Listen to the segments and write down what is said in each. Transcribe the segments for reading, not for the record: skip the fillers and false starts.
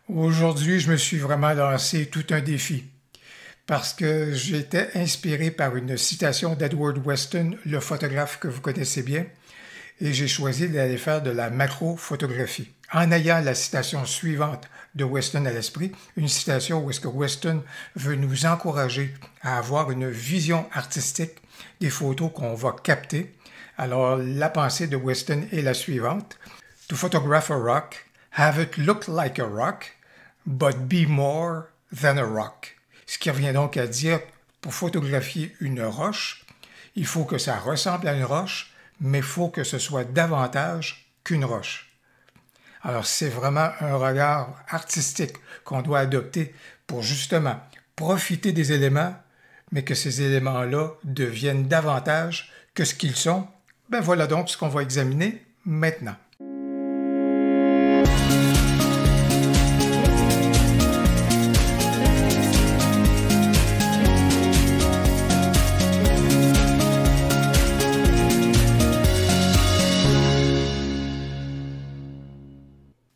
Aujourd'hui, je me suis vraiment lancé tout un défi parce que j'étais inspiré par une citation d'Edward Weston, le photographe que vous connaissez bien, et j'ai choisi d'aller faire de la macrophotographie. En ayant la citation suivante de Weston à l'esprit, une citation où est-ce que Weston veut nous encourager à avoir une vision artistique des photos qu'on va capter. Alors, la pensée de Weston est la suivante. To photograph a rock, have it look like a rock, but be more than a rock. Ce qui revient donc à dire, pour photographier une roche, il faut que ça ressemble à une roche, mais il faut que ce soit davantage qu'une roche. Alors, c'est vraiment un regard artistique qu'on doit adopter pour justement profiter des éléments, mais que ces éléments-là deviennent davantage que ce qu'ils sont. Ben voilà donc ce qu'on va examiner maintenant.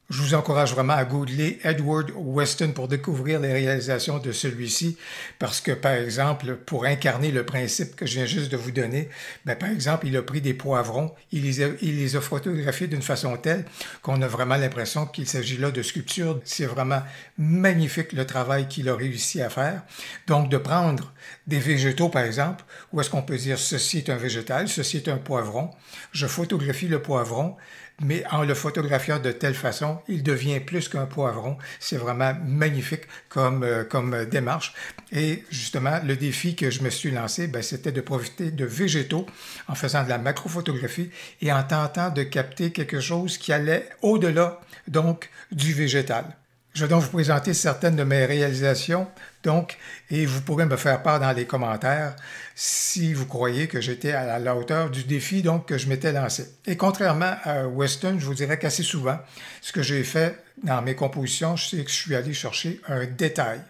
Je vous encourage vraiment à googler Edward Weston pour découvrir les réalisations de celui-ci, parce que, par exemple, pour incarner le principe que je viens juste de vous donner, ben, par exemple, il a pris des poivrons, il les a photographiés d'une façon telle qu'on a vraiment l'impression qu'il s'agit là de sculpture. C'est vraiment magnifique le travail qu'il a réussi à faire. Donc, de prendre des végétaux, par exemple, où est-ce qu'on peut dire ceci est un végétal, ceci est un poivron. Je photographie le poivron, mais en le photographiant de telle façon, il devient plus qu'un poivron. C'est vraiment magnifique comme démarche. Et justement, le défi que je me suis lancé, ben, c'était de profiter de végétaux en faisant de la macrophotographie et en tentant de capter quelque chose qui allait au-delà donc du végétal. Je vais donc vous présenter certaines de mes réalisations, donc, et vous pourrez me faire part dans les commentaires si vous croyez que j'étais à la hauteur du défi donc, que je m'étais lancé. Et contrairement à Weston, je vous dirais qu'assez souvent, ce que j'ai fait dans mes compositions, c'est que je suis allé chercher un détail.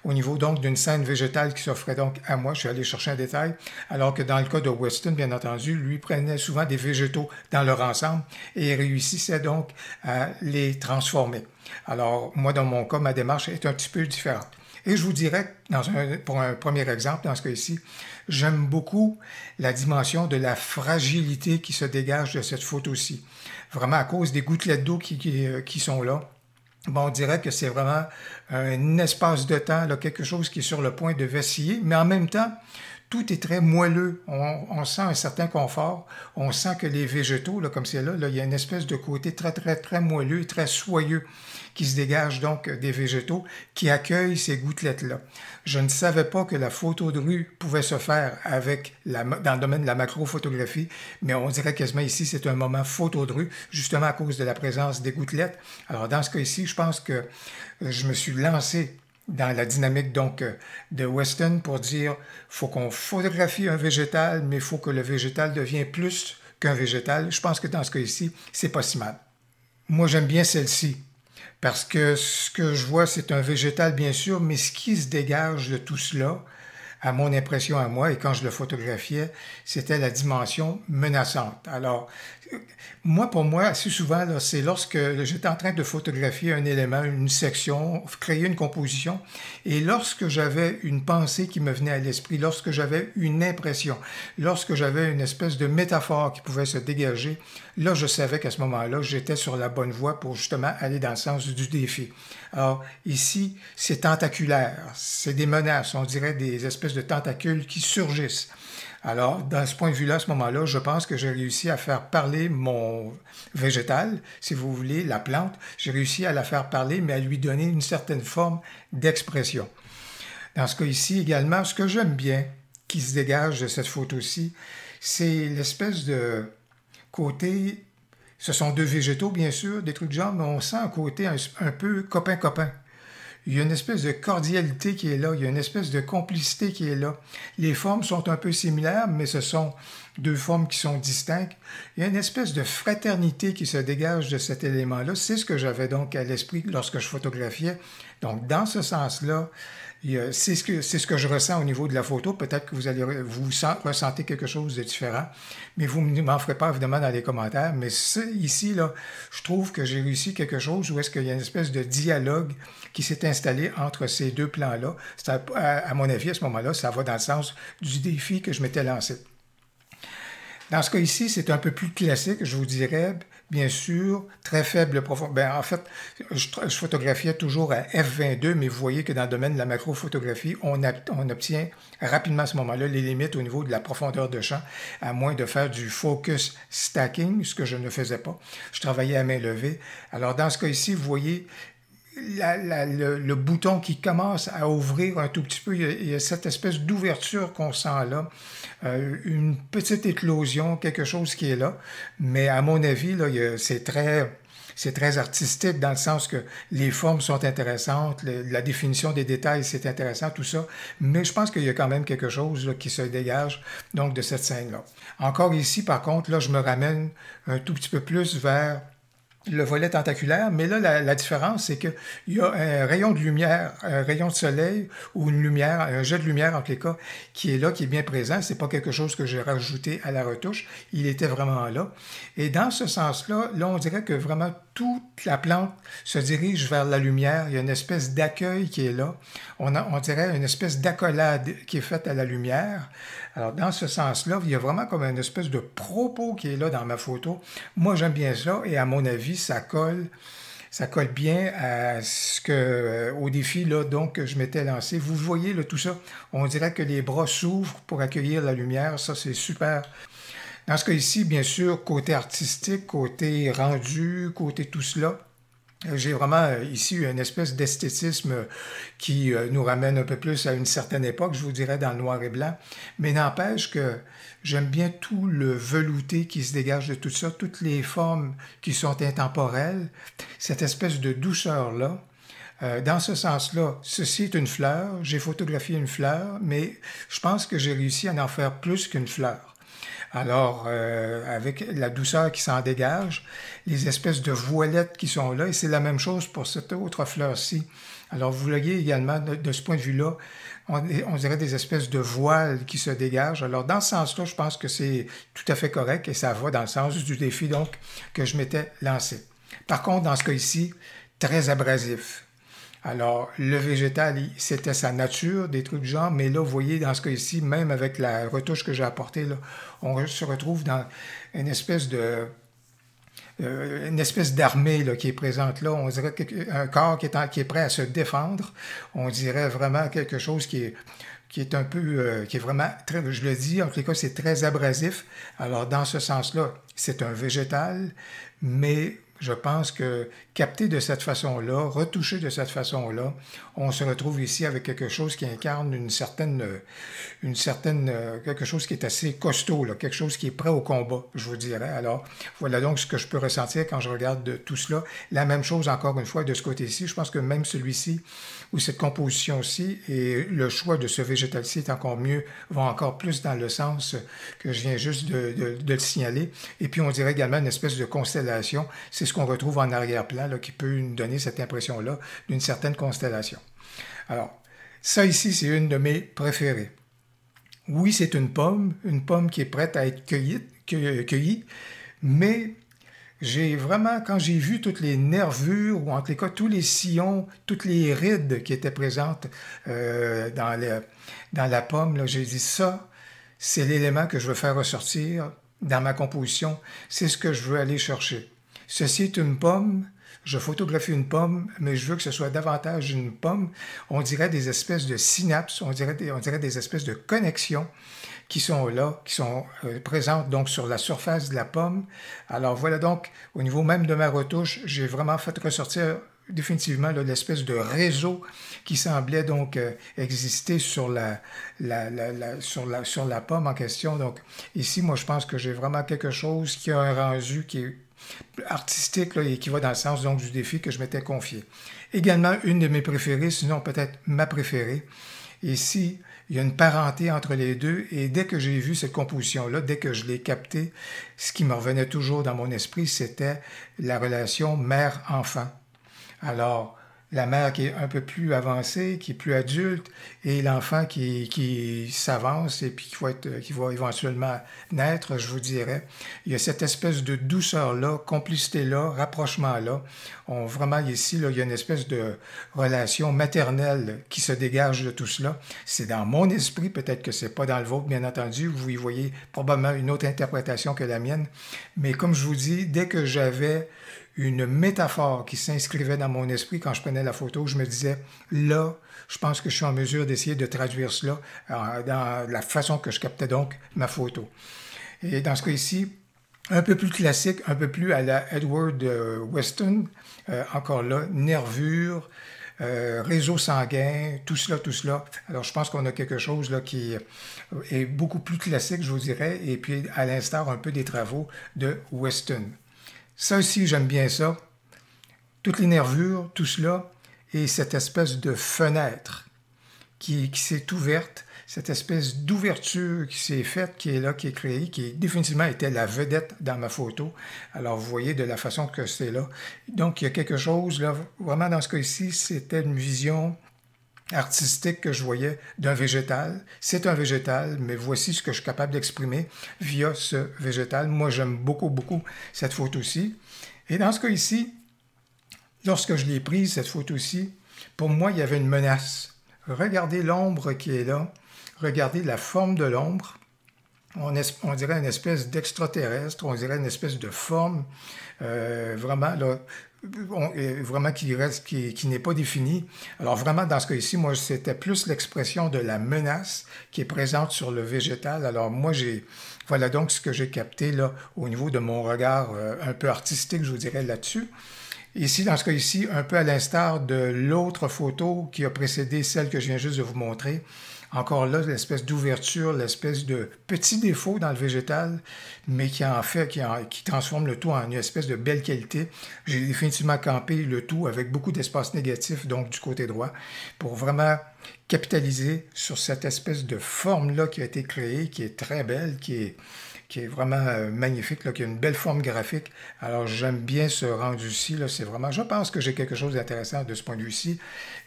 Au niveau donc d'une scène végétale qui s'offrait donc à moi, je suis allé chercher un détail, alors que dans le cas de Weston, bien entendu, lui prenait souvent des végétaux dans leur ensemble et réussissait donc à les transformer. Alors, moi, dans mon cas, ma démarche est un petit peu différente. Et je vous dirais, pour un premier exemple, dans ce cas-ci, j'aime beaucoup la dimension de la fragilité qui se dégage de cette photo-ci. Vraiment à cause des gouttelettes d'eau qui sont là. Bon, on dirait que c'est vraiment un espace de temps, là, quelque chose qui est sur le point de vaciller, mais en même temps, tout est très moelleux. On sent un certain confort. On sent que les végétaux, là, comme c'est là, il y a une espèce de côté très, très, très moelleux et très soyeux qui se dégage donc des végétaux qui accueillent ces gouttelettes-là. Je ne savais pas que la photo de rue pouvait se faire dans le domaine de la macrophotographie, mais on dirait quasiment ici c'est un moment photo de rue, justement à cause de la présence des gouttelettes. Alors dans ce cas ici, je pense que je me suis lancé dans la dynamique donc de Weston pour dire faut qu'on photographie un végétal, mais il faut que le végétal devienne plus qu'un végétal. Je pense que dans ce cas ici, c'est pas si mal. Moi, j'aime bien celle-ci. Parce que ce que je vois, c'est un végétal, bien sûr, mais ce qui se dégage de tout cela, à mon impression à moi, et quand je le photographiais, c'était la dimension menaçante. Alors, pour moi, assez souvent, c'est lorsque j'étais en train de photographier un élément, une section, créer une composition, et lorsque j'avais une pensée qui me venait à l'esprit, lorsque j'avais une impression, lorsque j'avais une espèce de métaphore qui pouvait se dégager, là, je savais qu'à ce moment-là, j'étais sur la bonne voie pour justement aller dans le sens du défi. Alors, ici, c'est tentaculaire, c'est des menaces, on dirait des espèces de tentacules qui surgissent. Alors, dans ce point de vue-là, à ce moment-là, je pense que j'ai réussi à faire parler mon végétal, si vous voulez, la plante. J'ai réussi à la faire parler, mais à lui donner une certaine forme d'expression. Dans ce cas ici également, ce que j'aime bien qui se dégage de cette photo-ci, c'est l'espèce de côté... Ce sont deux végétaux, bien sûr, des trucs de genre, mais on sent un côté un peu copain-copain. Il y a une espèce de cordialité qui est là, il y a une espèce de complicité qui est là. Les formes sont un peu similaires, mais ce sont deux formes qui sont distinctes. Il y a une espèce de fraternité qui se dégage de cet élément-là. C'est ce que j'avais donc à l'esprit lorsque je photographiais. Donc, dans ce sens-là, C'est ce que je ressens au niveau de la photo. Peut-être que vous ressentez quelque chose de différent, mais vous ne m'en ferez pas évidemment dans les commentaires. Mais ici, là, je trouve que j'ai réussi quelque chose où est-ce qu'il y a une espèce de dialogue qui s'est installé entre ces deux plans-là. À mon avis, à ce moment-là, ça va dans le sens du défi que je m'étais lancé. Dans ce cas ici, c'est un peu plus classique, je vous dirais, bien sûr, très faible profondeur. Ben, en fait, je photographiais toujours à f22, mais vous voyez que dans le domaine de la macrophotographie, on obtient rapidement à ce moment-là les limites au niveau de la profondeur de champ, à moins de faire du focus stacking, ce que je ne faisais pas. Je travaillais à main levée. Alors, dans ce cas ici, vous voyez le bouton qui commence à ouvrir un tout petit peu, il y a cette espèce d'ouverture qu'on sent là, une petite éclosion, quelque chose qui est là, mais à mon avis, là, c'est très artistique dans le sens que les formes sont intéressantes, la définition des détails, c'est intéressant, tout ça, mais je pense qu'il y a quand même quelque chose là, qui se dégage donc de cette scène-là. Encore ici, par contre, là, je me ramène un tout petit peu plus vers le volet tentaculaire, mais là, la différence, c'est qu'il y a un rayon de lumière, un rayon de soleil ou une lumière, un jet de lumière en tous les cas, qui est là, qui est bien présent. C'est pas quelque chose que j'ai rajouté à la retouche. Il était vraiment là. Et dans ce sens-là, là, on dirait que vraiment toute la plante se dirige vers la lumière. Il y a une espèce d'accueil qui est là. On dirait une espèce d'accolade qui est faite à la lumière. Alors, dans ce sens-là, il y a vraiment comme une espèce de propos qui est là dans ma photo. Moi, j'aime bien ça et à mon avis, ça colle bien à au défi là, donc, que je m'étais lancé. Vous voyez là, tout ça, on dirait que les bras s'ouvrent pour accueillir la lumière. Ça, c'est super. Dans ce cas ici, bien sûr, côté artistique, côté rendu, côté tout cela, j'ai vraiment ici une espèce d'esthétisme qui nous ramène un peu plus à une certaine époque, je vous dirais, dans le noir et blanc. Mais n'empêche que j'aime bien tout le velouté qui se dégage de tout ça, toutes les formes qui sont intemporelles, cette espèce de douceur-là. Dans ce sens-là, ceci est une fleur. J'ai photographié une fleur, mais je pense que j'ai réussi à en faire plus qu'une fleur. Alors, avec la douceur qui s'en dégage, les espèces de voilettes qui sont là, et c'est la même chose pour cette autre fleur-ci. Alors, vous voyez également, de ce point de vue-là, on dirait des espèces de voiles qui se dégagent. Alors, dans ce sens-là, je pense que c'est tout à fait correct et ça va dans le sens du défi, donc, que je m'étais lancé. Par contre, dans ce cas ici, très abrasif. Alors, le végétal, c'était sa nature, des trucs du genre, mais là, vous voyez, dans ce cas ici, même avec la retouche que j'ai apportée, là, on se retrouve dans une espèce d'armée là, qui est présente là. On dirait un corps qui est prêt à se défendre. On dirait vraiment quelque chose qui est un peu, qui est vraiment, très, je le dis, en tout cas, c'est très abrasif. Alors, dans ce sens-là, c'est un végétal, mais je pense que capté de cette façon-là, retouché de cette façon-là, on se retrouve ici avec quelque chose qui incarne quelque chose qui est assez costaud, là, quelque chose qui est prêt au combat, je vous dirais. Alors, voilà donc ce que je peux ressentir quand je regarde tout cela. La même chose, encore une fois, de ce côté-ci. Je pense que même celui-ci, ou cette composition-ci, et le choix de ce végétal-ci est encore mieux, va encore plus dans le sens que je viens juste de le signaler. Et puis, on dirait également une espèce de constellation. C'est ce qu'on retrouve en arrière-plan, là, qui peut nous donner cette impression-là d'une certaine constellation. Alors, ça ici, c'est une de mes préférées. Oui, c'est une pomme qui est prête à être cueillie, mais j'ai vraiment, quand j'ai vu toutes les nervures, ou en tout cas tous les sillons, toutes les rides qui étaient présentes dans la pomme, j'ai dit ça, c'est l'élément que je veux faire ressortir dans ma composition, c'est ce que je veux aller chercher. Ceci est une pomme, je photographie une pomme, mais je veux que ce soit davantage une pomme. On dirait des espèces de synapses, on dirait des espèces de connexions qui sont là, qui sont présentes donc sur la surface de la pomme. Alors voilà donc, au niveau même de ma retouche, j'ai vraiment fait ressortir définitivement l'espèce de réseau qui semblait donc exister sur la pomme en question. Donc ici, moi, je pense que j'ai vraiment quelque chose qui a un rendu qui est artistique là, et qui va dans le sens donc, du défi que je m'étais confié. Également, une de mes préférées, sinon peut-être ma préférée. Ici, il y a une parenté entre les deux et dès que j'ai vu cette composition-là, dès que je l'ai captée, ce qui me revenait toujours dans mon esprit, c'était la relation mère-enfant. Alors, la mère qui est un peu plus avancée, qui est plus adulte, et l'enfant qui s'avance et puis qui va éventuellement naître, je vous dirais. Il y a cette espèce de douceur-là, complicité-là, rapprochement-là. Vraiment, ici, là, il y a une espèce de relation maternelle qui se dégage de tout cela. C'est dans mon esprit, peut-être que c'est pas dans le vôtre, bien entendu. Vous y voyez probablement une autre interprétation que la mienne. Mais comme je vous dis, dès que j'avais une métaphore qui s'inscrivait dans mon esprit quand je prenais la photo, je me disais, là, je pense que je suis en mesure d'essayer de traduire cela dans la façon que je captais donc ma photo. Et dans ce cas ici, un peu plus classique, un peu plus à la Edward Weston, encore là, nervure, réseau sanguin, tout cela, tout cela. Alors, je pense qu'on a quelque chose là qui est beaucoup plus classique, je vous dirais, et puis à l'instar un peu des travaux de Weston. Ça aussi, j'aime bien ça. Toutes les nervures, tout cela, et cette espèce de fenêtre qui s'est ouverte, cette espèce d'ouverture qui s'est faite, qui est là, qui est créée, qui définitivement était la vedette dans ma photo. Alors, vous voyez de la façon que c'est là. Donc, il y a quelque chose, là, vraiment dans ce cas-ci, c'était une vision artistique que je voyais d'un végétal. C'est un végétal, mais voici ce que je suis capable d'exprimer via ce végétal. Moi, j'aime beaucoup, beaucoup cette photo-ci. Et dans ce cas ici, lorsque je l'ai prise, cette photo-ci, pour moi, il y avait une menace. Regardez l'ombre qui est là. Regardez la forme de l'ombre. On dirait une espèce d'extraterrestre, on dirait une espèce de forme vraiment là, vraiment qui n'est pas définie. Alors vraiment, dans ce cas ici, moi, c'était plus l'expression de la menace qui est présente sur le végétal. Alors moi, voilà donc ce que j'ai capté là au niveau de mon regard un peu artistique, je vous dirais, là-dessus. Ici, dans ce cas ici, un peu à l'instar de l'autre photo qui a précédé celle que je viens juste de vous montrer. Encore là, l'espèce d'ouverture, l'espèce de petit défaut dans le végétal, mais qui transforme le tout en une espèce de belle qualité. J'ai définitivement campé le tout avec beaucoup d'espace négatif, donc du côté droit, pour vraiment capitaliser sur cette espèce de forme-là qui a été créée, qui est très belle, qui est vraiment magnifique, là, qui a une belle forme graphique. Alors, j'aime bien ce rendu-ci. C'est vraiment, je pense que j'ai quelque chose d'intéressant de ce point de vue-ci.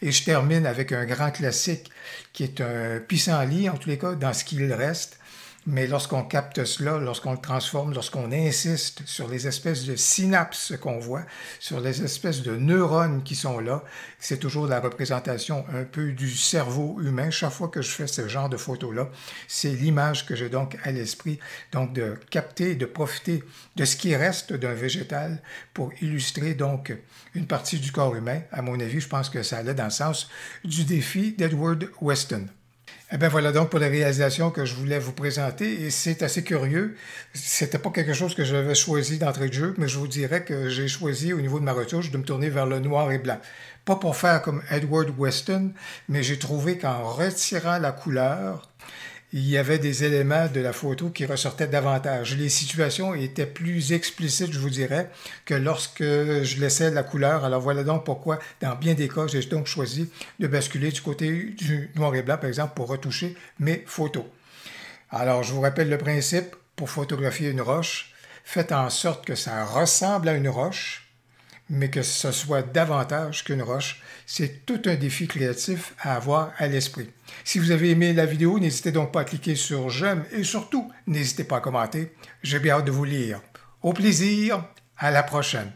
Et je termine avec un grand classique qui est un pissenlit, en tous les cas, dans ce qu'il reste. Mais lorsqu'on capte cela, lorsqu'on le transforme, lorsqu'on insiste sur les espèces de synapses qu'on voit, sur les espèces de neurones qui sont là, c'est toujours la représentation un peu du cerveau humain. Chaque fois que je fais ce genre de photo-là, c'est l'image que j'ai donc à l'esprit. Donc de capter, de profiter de ce qui reste d'un végétal pour illustrer donc une partie du corps humain. À mon avis, je pense que ça allait dans le sens du défi d'Edward Weston. Eh bien voilà donc pour la réalisation que je voulais vous présenter et c'est assez curieux. C'était pas quelque chose que j'avais choisi d'entrée de jeu, mais je vous dirais que j'ai choisi au niveau de ma retouche de me tourner vers le noir et blanc. Pas pour faire comme Edward Weston, mais j'ai trouvé qu'en retirant la couleur, il y avait des éléments de la photo qui ressortaient davantage. Les situations étaient plus explicites, je vous dirais, que lorsque je laissais la couleur. Alors voilà donc pourquoi, dans bien des cas, j'ai donc choisi de basculer du côté du noir et blanc, par exemple, pour retoucher mes photos. Alors, je vous rappelle le principe, pour photographier une roche, faites en sorte que ça ressemble à une roche, mais que ce soit davantage qu'une roche. C'est tout un défi créatif à avoir à l'esprit. Si vous avez aimé la vidéo, n'hésitez donc pas à cliquer sur j'aime et surtout, n'hésitez pas à commenter. J'ai bien hâte de vous lire. Au plaisir, à la prochaine.